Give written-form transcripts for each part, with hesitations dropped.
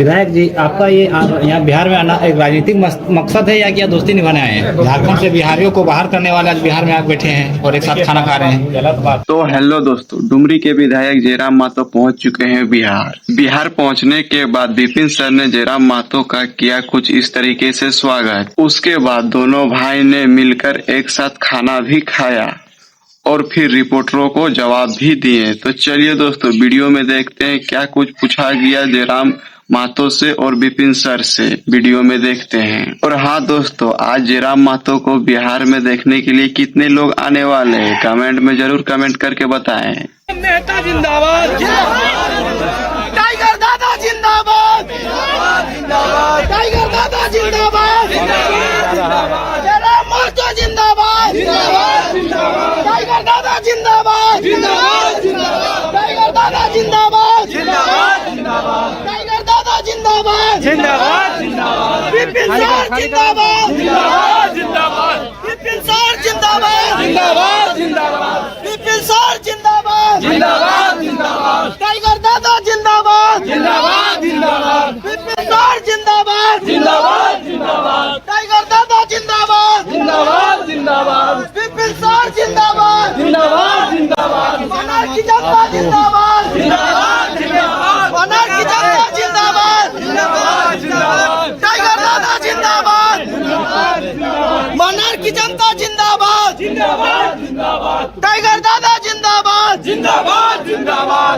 विधायक जी, आपका ये यहाँ बिहार में आना एक राजनीतिक मकसद है या क्या दोस्ती निभाने आए हैं? झारखंड से बिहारियों को बाहर करने वाले आज बिहार में आके बैठे हैं और एक साथ खाना खा रहे हैं, गलत बात। तो हेलो दोस्तों, डुमरी के विधायक जयराम महतो पहुंच चुके हैं बिहार पहुंचने के बाद विपिन सर ने जयराम महतो का किया कुछ इस तरीके से स्वागत। उसके बाद दोनों भाई ने मिलकर एक साथ खाना भी खाया और फिर रिपोर्टरों को जवाब भी दिए। तो चलिए दोस्तों, वीडियो में देखते हैं क्या कुछ पूछा गया जयराम महतो से और विपिन सर से, वीडियो में देखते हैं। और हाँ दोस्तों, आज जयराम महतो को बिहार में देखने के लिए कितने लोग आने वाले हैं, कमेंट में जरूर कमेंट करके बताएं। नेता जिंदाबाद, टाइगर दादा जिंदाबाद, टाइगर दादा जिंदाबाद, जयराम महतो जिंदाबाद, टाइगर दादा जिंदाबाद, टाइगर दादा जिंदाबाद, टाइगर दादा जिंदाबाद, विपिन सर जिंदाबाद, विपिन सर जिंदाबाद, विपिन सर जिंदाबाद, टाइगर दादा जिंदाबाद, विपिन सर जिंदाबाद, टाइगर दादा जिंदाबाद, विपिन सर जिंदाबाद, वनार की जनता जिंदाबाद, वनार की जनता जिंदाबाद, टाइगर दादा जिंदाबाद, वनार की जनता जिंदाबाद, टाइगर दादा जिंदाबाद,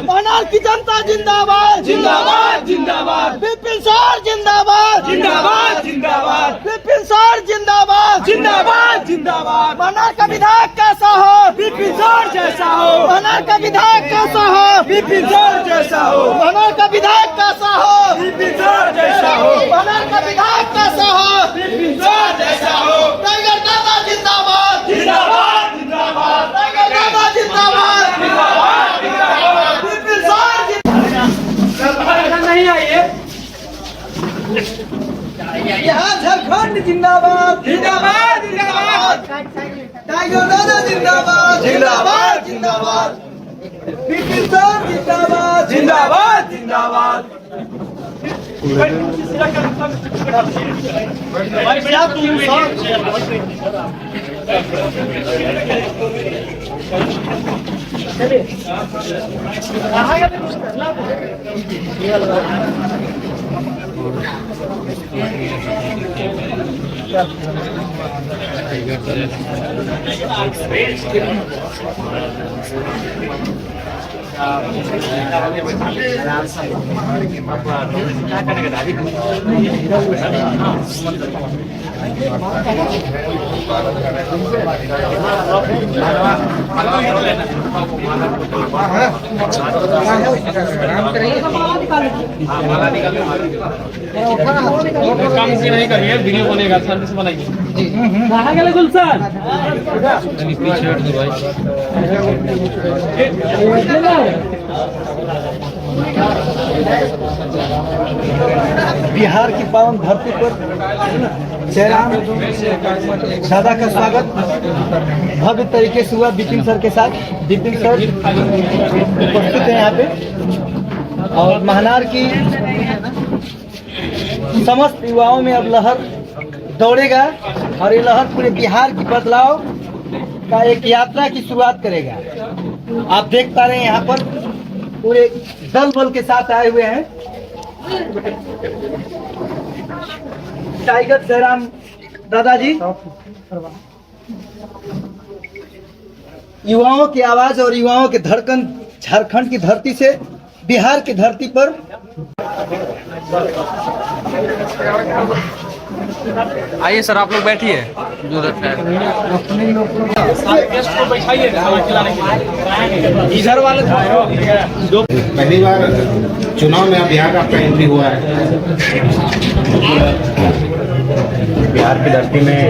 वनार की जनता जिंदाबाद, विपिन सर जिंदाबाद, विपिन सर जिंदाबाद, वनार का विधायक कैसा हो, विपिन सर जैसा हो, वनार का विधायक कैसा हो, विपिन सर जैसा हो, वनार का विधायक कैसा हो, विपिन सर जैसा हो, वनार का विधायक कैसा हो, विपिन सर जैसा हो, टाइगर दादा जिंदाबाद, टाइगर दादा जिंदाबाद, विपिन सर जिंदाबाद। नहीं आइए, यहाँ झारखंड जिंदाबाद, टाइगर दादा जिंदाबाद, विपिन सर जिंदाबाद, काम से नहीं करिए, वीडियो बनेगा, सर्विस बनाइए। कहाँ गए गुलशन? बिहार की पावन धरती पर जयराम दादा का स्वागत भव्य तरीके से हुआ विपिन सर के साथ। विपिन सर उपस्थित हैं यहाँ पे और महानार की समस्त युवाओं में अब लहर दौड़ेगा और ये लहर पूरे बिहार की बदलाव का एक यात्रा की शुरुआत करेगा। आप देख पा रहे हैं यहाँ पर पूरे दल बल के साथ आए हुए हैं टाइगर जयराम दादाजी। युवाओं की आवाज और युवाओं के धड़कन झारखंड की धरती से बिहार की धरती पर। आइए सर, आप लोग बैठिए, इधर वाले पहली बार चुनाव में बिहार आपका एंट्री हुआ है। बिहार की धरती में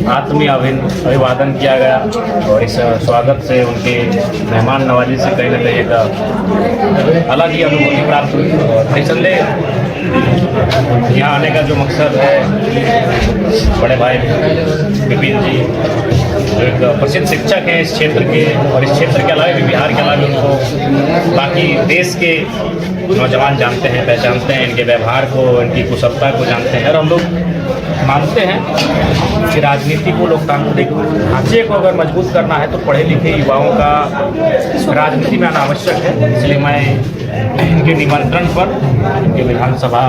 आत्मीय अभिवादन किया गया और इस स्वागत से उनके मेहमान नवाजी से कहीं न कहीं एक अलग ही अनुभूति प्राप्त हुई। और निसंदेह यहाँ आने का जो मकसद है, बड़े भाई विपिन जी जो एक प्रसिद्ध शिक्षक हैं इस क्षेत्र के, और इस क्षेत्र के अलावा भी बिहार के अलावा उनको बाकी देश के नौजवान जानते हैं, पहचानते हैं, इनके व्यवहार को, इनकी कुशलता को जानते हैं। और हम लोग मानते हैं कि राजनीति को, लोकतांत्रिक ढांचे को अगर मजबूत करना है तो पढ़े लिखे युवाओं का राजनीति में आना आवश्यक है। इसलिए मैं इनके निमंत्रण पर इनके विधानसभा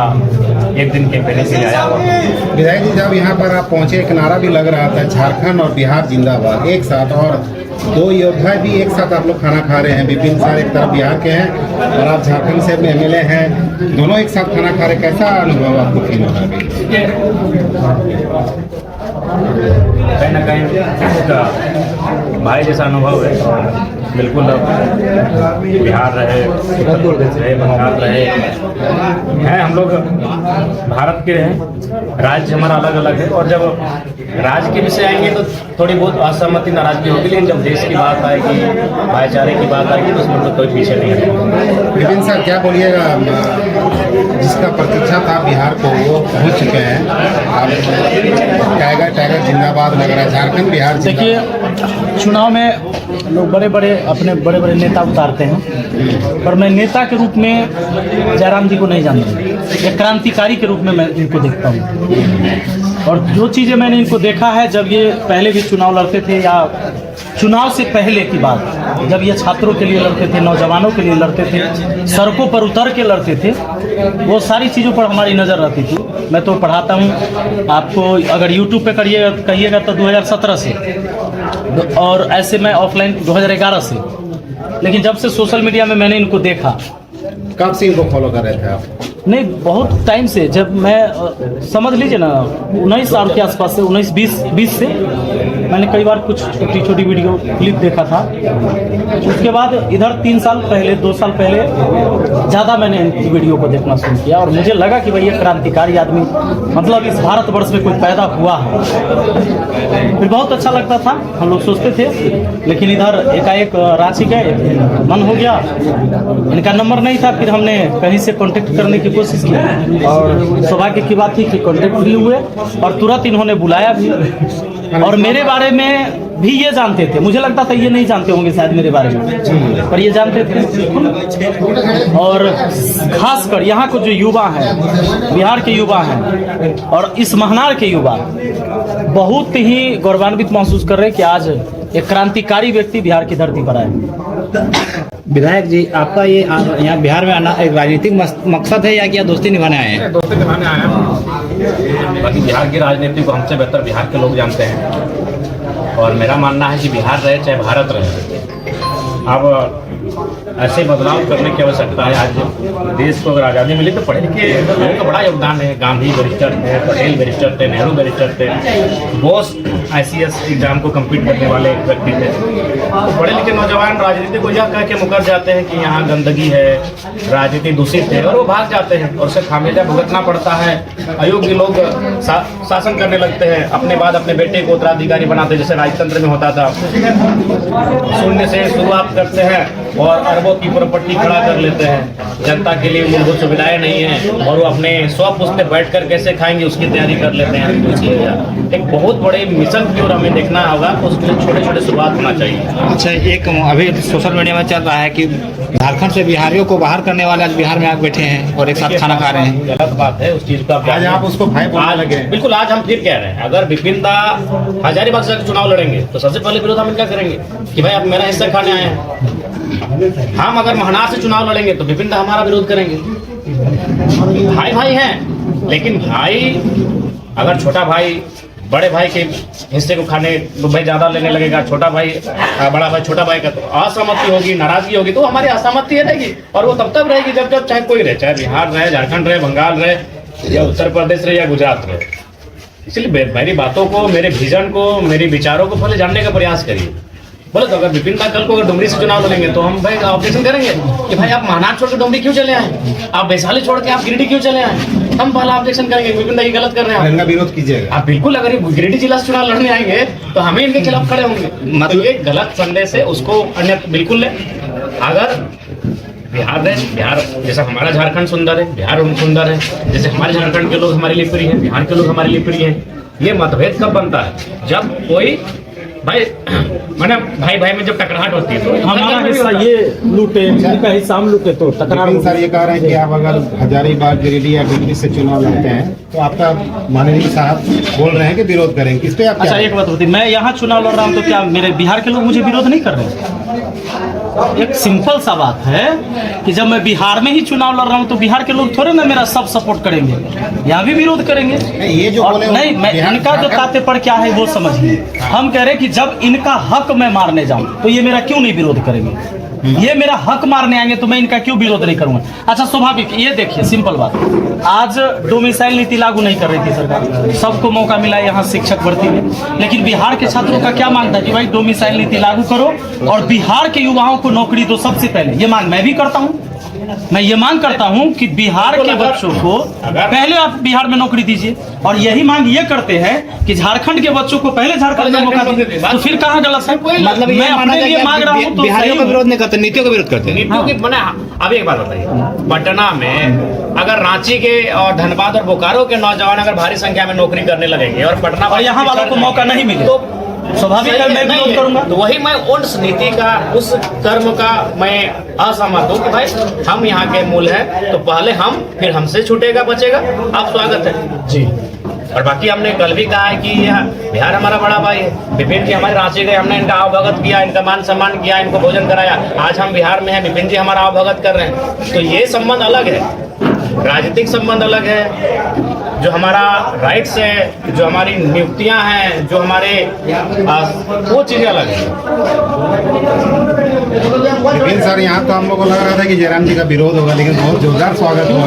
एक दिन के पहले से आया हुआ। विधायक जी, जब यहाँ पर आप पहुँचे एक नारा भी लग रहा था, झारखंड और बिहार जिंदाबाद एक साथ, और दो योद्धा भी एक साथ आप लोग खाना खा रहे हैं। विपिन सर एक तरफ बिहार के हैं और आप झारखंड से अपने एमएलए हैं, दोनों एक साथ खाना खा रहे, कैसा अनुभव आपको फील हो रहा है? कहीं ना कहीं उसका भाई जैसा अनुभव है। और बिल्कुल अब बिहार रहे, उत्तर प्रदेश रहे, बंगाल रहे हैं, हम लोग भारत के हैं, राज्य हमारा अलग अलग है। और जब राज्य के विषय आएंगे तो थोड़ी बहुत असहमति, नाराजगी होगी, लेकिन जब देश की बात आएगी, भाईचारे की बात आएगी तो उसमें तो कोई पीछे नहीं है। विपिन सर, क्या बोलिएगा, जिसका प्रतीक्षा था बिहार को वो हो चुके हैं, अब टाइगर जिंदाबाद लग रहा है, झारखंड बिहार देखिए, चुनाव में लोग बड़े बड़े नेता उतारते हैं, पर मैं नेता के रूप में जयराम जी को नहीं जानता, एक क्रांतिकारी के रूप में मैं इनको देखता हूँ। और जो चीज़ें मैंने इनको देखा है, जब ये पहले भी चुनाव लड़ते थे या चुनाव से पहले की बात, जब ये छात्रों के लिए लड़ते थे, नौजवानों के लिए लड़ते थे, सड़कों पर उतर के लड़ते थे, वो सारी चीज़ों पर हमारी नज़र रहती थी। मैं तो पढ़ाता हूँ आपको, अगर यूट्यूब पे कहिएगा तो 2017 से, और ऐसे मैं ऑफलाइन 2011 से। लेकिन जब से सोशल मीडिया में मैंने इनको देखा। कब से इनको फॉलो कर रहे थे आप? नहीं, बहुत टाइम से, जब मैं समझ लीजिए ना 19 साल के आसपास से, 19-20 से मैंने कई बार कुछ छोटी वीडियो क्लिप देखा था। उसके बाद इधर 3 साल पहले, 2 साल पहले ज़्यादा मैंने इनकी वीडियो को देखना शुरू किया, और मुझे लगा कि भाई ये क्रांतिकारी आदमी, मतलब इस भारतवर्ष में कोई पैदा हुआ है। फिर बहुत अच्छा लगता था, हम लोग सोचते थे। लेकिन इधर एकाएक रांची गए, मन हो गया, इनका नंबर नहीं था, फिर हमने कहीं से कॉन्टेक्ट करने की कोशिश की, और सौभाग्य की बात थी कि कॉन्टेक्ट भी हुए, और तुरंत इन्होंने बुलाया भी। और मेरे बारे में भी ये जानते थे, मुझे लगता था ये नहीं जानते होंगे शायद मेरे बारे में, पर ये जानते थे। और खासकर यहाँ को जो युवा हैं, बिहार के युवा हैं और इस महानार के युवा, बहुत ही गौरवान्वित महसूस कर रहे हैं कि आज एक क्रांतिकारी व्यक्ति बिहार की धरती पर आए। विधायक जी, आपका ये यहाँ बिहार में आना एक राजनीतिक मकसद है या क्या दोस्ती निभाने आए हैं? दोस्ती निभाने आए हैं। बाकी बिहार की राजनीति को हमसे बेहतर बिहार के लोग जानते हैं, और मेरा मानना है कि बिहार रहे चाहे भारत रहे, अब ऐसे बदलाव करने की आवश्यकता है। आज देश को अगर आज़ादी मिली तो पढ़े लिखे लोगों का बड़ा योगदान है। गांधी बैरिस्टर थे, पटेल बैरिस्टर थे, नेहरू बैरिस्टर थे, बोस ICS एग्जाम को कम्पीट करने वाले एक व्यक्ति थे। तो पढ़े लिखे नौजवान राजनीति को यह कह के मुकर जाते हैं कि यहाँ गंदगी है, राजनीति दूषित है, और वो भाग जाते हैं और उसे खामियाजा भुगतना पड़ता है। अयोग्य लोग शासन करने लगते हैं, अपने बाद अपने बेटे को उत्तराधिकारी बनाते हैं, जैसे राजतंत्र में होता था। शून्य से शुरुआत करते हैं और अरबों की प्रॉपर्टी खड़ा कर लेते हैं। जनता के लिए मूलभूत सुविधाएं नहीं है, और वो अपने स्वपुष्ट पे बैठ कर कैसे खाएंगे उसकी तैयारी कर लेते हैं। तो एक बहुत बड़े मिशन की ओर हमें देखना होगा, तो उसके लिए छोटे छोटे शुरुआत होना चाहिए। अच्छा, एक अभी सोशल मीडिया में चल रहा है कि झारखंड से बिहारियों को बाहर करने वाले आज बिहार में आके बैठे हैं और एक साथ खाना खा रहे हैं। गलत बात है, उस चीज का आज आप उसको भाई बोलने लगे। बिल्कुल, आज हम फिर कह रहे हैं, अगर विपिन दा हजारीबाग से चुनाव लड़ेंगे तो सबसे पहले विरोध हम इनका करेंगे कि भाई आप मेरा हिस्सा खाने आए हैं। हम अगर महानार से चुनाव लड़ेंगे तो विपिन दा हमारा विरोध करेंगे। भाई भाई हैं, लेकिन भाई अगर छोटा भाई बड़े भाई के हिस्से को खाने भाई ज्यादा लेने लगेगा, छोटा भाई बड़ा भाई छोटा भाई का, तो असहमति होगी, नाराजगी होगी, तो हमारी असहमति रहेगी। और वो तब तक रहेगी जब जब चाहे कोई रहे, चाहे बिहार रहे, झारखंड रहे, बंगाल रहे, या उत्तर प्रदेश रहे, या गुजरात रहे। इसलिए मेरी बातों को, मेरे विजन को, मेरे विचारों को पहले जानने का प्रयास करिए। बोले तो अगर विपिन दा कल को अगर डुमरी से चुनाव लड़ेंगे तो हम भाई ऑब्जेक्शन करेंगे कि भाई आप महानार छोड़ के डुमरी क्यों चले आए, आप वैशाली छोड़ के आप गिरिडीह क्यों चले आए। हम पहला ऑब्जेक्शन करेंगे, विपिन दा ये गलत कर रहे हैं, इनका विरोध कीजिएगा आप। बिल्कुल, अगर ये गिरिडीह जिला से चुनाव लड़ने आएंगे तो हमें इनके खिलाफ खड़े होंगे। मतलब ये गलत संदेश है, उसको अन्य बिल्कुल ले। अगर बिहार है, बिहार जैसा हमारा झारखंड सुंदर है, बिहार सुंदर है, जैसे हमारे झारखंड के लोग हमारे लिए प्रिय हैं, बिहार के लोग हमारे लिए प्रिय हैं। ये मतभेद कब बनता है, जब कोई भाई मैंने भाई भाई में जब टकराहट होती है तो हमारा हिस्सा ये लूटे, इनका हिस्सा हम लूटे तो तकरार लेकिन सर ये कह रहे हैं कि आप अगर हजारीबाग गिरिडीह या बिजली से चुनाव लड़ते हैं तो आपका माननीय साहब बोल रहे हैं कि विरोध करेंगे, किस पे आप अच्छा क्या एक बात होती है, मैं यहाँ चुनाव लड़ रहा हूँ तो क्या मेरे बिहार के लोग मुझे विरोध नहीं कर रहे हैं? एक सिंपल सा बात है कि जब मैं बिहार में ही चुनाव लड़ रहा हूँ तो बिहार के लोग थोड़े ना मेरा सब सपोर्ट करेंगे, यहाँ भी विरोध करेंगे। ये जो और बोले नहीं, मैं इनका जो तात्पर्य क्या है वो समझिए। हम कह रहे हैं कि जब इनका हक मैं मारने जाऊं तो ये मेरा क्यों नहीं विरोध करेंगे? ये मेरा हक मारने आएंगे तो मैं इनका क्यों विरोध नहीं करूंगा? अच्छा स्वाभाविक, ये देखिए सिंपल बात, आज डोमिसाइल नीति लागू नहीं कर रही थी सरकार, सबको मौका मिला यहाँ शिक्षक भर्ती में, लेकिन बिहार के छात्रों का क्या मांग था कि भाई डोमिसाइल नीति लागू करो और बिहार के युवाओं को नौकरी दो सबसे पहले। ये मांग मैं भी करता हूँ, मैं ये मांग करता हूं कि बिहार के बच्चों को पहले आप बिहार में नौकरी दीजिए, और यही मांग ये करते हैं कि झारखंड के बच्चों को पहले झारखंड में मौका दीजिए। तो फिर कहाँ गलत है? मतलब मैं अपने लिए मांग रहा हूँ तो बिहारियों का विरोध नहीं करते, नीतियों का विरोध करते हैं। नीतियों की मैंने अब एक बात बताइए, पटना में अगर रांची के और धनबाद और बोकारो के नौजवान अगर भारी संख्या में नौकरी करने लगेंगे और पटना और यहाँ वालों को मौका नहीं मिले तो स्वाभाविक है मैं विरोध करूंगा। तो वही मैं उस नीति का, उस कर्म का मैं असहमत हूँ कि भाई हम यहाँ के मूल है तो पहले हम, फिर हमसे छूटेगा बचेगा। आप स्वागत है जी। और बाकी हमने कल भी कहा है कि यह बिहार हमारा बड़ा भाई है। विपिन जी हमारे रांची गए, हमने इनका आवभगत किया, इनका मान सम्मान किया, इनको भोजन कराया। आज हम बिहार में हैं, विपिन जी हमारा आवभगत कर रहे हैं। तो ये संबंध अलग है, राजनीतिक संबंध अलग है, जो हमारा राइट्स है, जो हमारी नियुक्तियां हैं, जो हमारे वो चीजें अलग है। लेकिन सर यहाँ तो हम लोग को लग रहा था कि जयराम जी का विरोध होगा, लेकिन बहुत जोरदार स्वागत हुआ।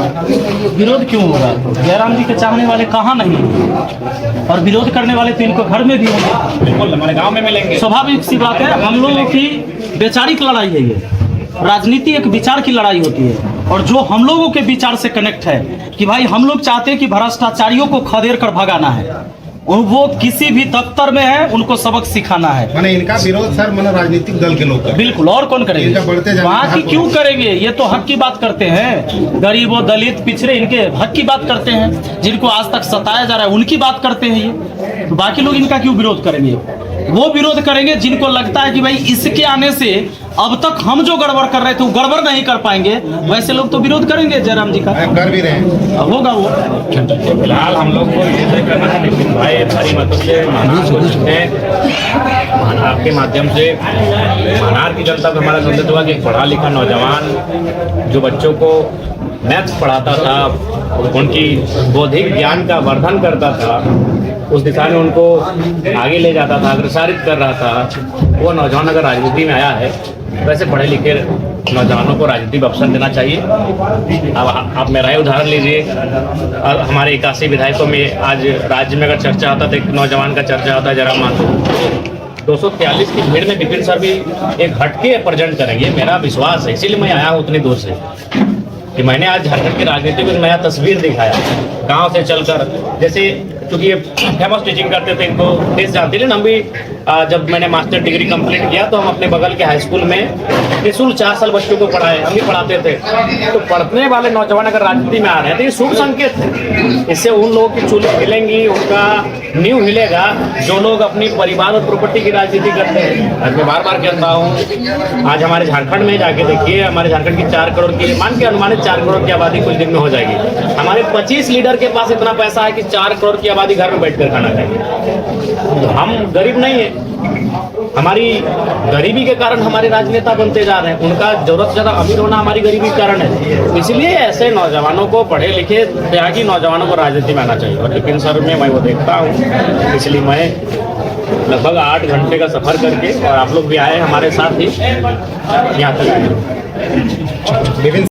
विरोध क्यों होगा? जयराम जी के चाहने वाले कहाँ नहीं हैं? और विरोध करने वाले तो इनको घर में भी होंगे, बिल्कुल हमारे गांव में मिलेंगे। स्वाभाविक सी बात है। हम लोगों की वैचारिक लड़ाई है ये, राजनीति एक विचार की लड़ाई होती है, और जो हम लोगों के विचार से कनेक्ट है कि भाई हम लोग चाहते हैं कि भ्रष्टाचारियों को खदेड़ कर भगाना है, और वो किसी भी दफ्तर में है उनको सबक सिखाना है। मैंने इनका विरोध सर मैंने राजनीतिक दल के लोग कर बिल्कुल, और कौन करेंगे? इनका बढ़ते जाने वहाँ का की हक क्यों करेंगे? ये तो हक की बात करते हैं, गरीबों दलित पिछड़े इनके हक की बात करते हैं, जिनको आज तक सताया जा रहा है उनकी बात करते हैं ये। तो बाकी लोग इनका क्यों विरोध करेंगे? वो विरोध करेंगे जिनको लगता है कि भाई इसके आने से अब तक हम जो गड़बड़ कर रहे थे वो गड़बड़ नहीं कर पाएंगे, वैसे लोग तो विरोध करेंगे जयराम जी का। कर भी रहे हैं। होगा वो। फिलहाल हम लोग को ये तय करना है, विपिन भाई भारी मतों से महानार को जीतते हैं। आपके माध्यम से महानार की जनता को हमारा संदेश हुआ कि एक पढ़ा लिखा नौजवान जो बच्चों को मैथ्स पढ़ाता था, उनकी बौद्धिक ज्ञान का वर्धन करता था, उस दिशा में उनको आगे ले जाता था, अग्रसारित कर रहा था, वो नौजवान अगर राजनीति में आया है, वैसे पढ़े लिखे नौजवानों को राजनीति में अवसर देना चाहिए। अब आप मेरा ही उदाहरण लीजिए, हमारे 81 विधायकों में आज राज्य में अगर चर्चा होता तो एक नौजवान का चर्चा होता है जयराम माथुर। 243 की भीड़ में विपिन सर भी एक हटके प्रेजेंट करेंगे, मेरा विश्वास है। इसीलिए मैं आया हूँ उतनी दूर से कि मैंने आज झारखंड की राजनीति में नया तस्वीर दिखाया, गांव से चलकर। जैसे क्योंकि ये फेमस टीचिंग करते थे, इनको देश जानते हैं। हम भी जब मैंने मास्टर डिग्री कंप्लीट किया तो हम अपने बगल के हाई स्कूल में निःशुल्क 4 साल बच्चों को पढ़ाए, हम भी पढ़ाते थे। तो पढ़ने वाले नौजवान अगर राजनीति में आ रहे हैं तो ये शुभ संकेत है। इससे उन लोगों की चूल्हे हिलेंगी, उनका नींव हिलेगा जो लोग अपनी परिवार और प्रॉपर्टी की राजनीति करते हैं। आज मैं बार बार कहता हूँ, आज हमारे झारखंड में जाके देखिए, हमारे झारखंड की 4 करोड़ की, मान के अनुमानित 4 करोड़ की आबादी कुछ दिन में हो जाएगी। हमारे 25 लीडर के पास इतना पैसा है कि 4 करोड़ की आबादी घर में बैठकर खाना खाएगी। तो हम गरीब नहीं है, हमारी गरीबी के कारण हमारे राजनेता बनते जा रहे हैं। उनका जरूरत से ज्यादा अमीर होना हमारी गरीबी के कारण है। इसलिए ऐसे नौजवानों को, पढ़े लिखे त्यागी नौजवानों को राजनीति में आना चाहिए। और विपिन सर में मैं वो देखता हूँ, इसलिए मैं लगभग 8 घंटे का सफर करके, और आप लोग भी आए हमारे साथ ही यहाँ तक आए।